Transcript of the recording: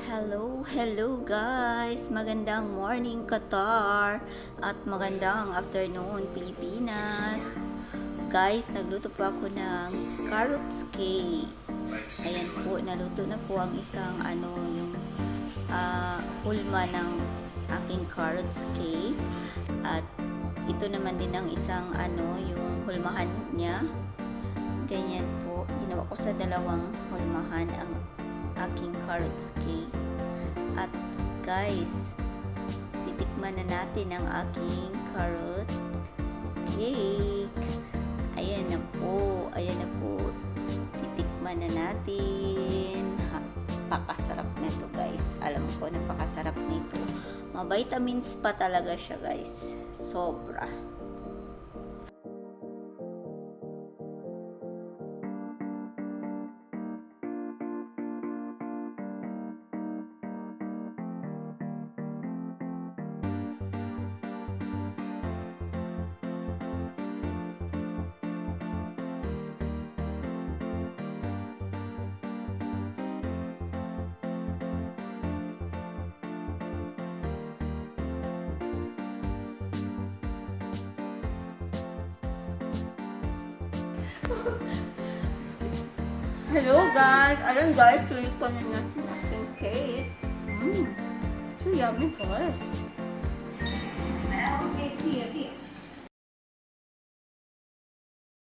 Hello guys! Magandang morning Qatar at magandang afternoon Pilipinas. Guys, nagluto po ako ng carrots cake. Ayan po, naluto na po ang isang yung hulma ng aking carrots cake. At ito naman din ang isang yung hulmahan niya. Ganyan po, ginawa ko sa dalawang hulmahan ang aking carrots cake. At guys, titikman na natin ang aking carrot cake. Ayan na po, titikman na natin. Pakasarap na to guys, alam ko napakasarap nito. Ma-vitamins pa talaga siya guys, sobra. Hello guys! Ayan guys, tuloy pa na natin ating cake. So yummy guys. Okay, here.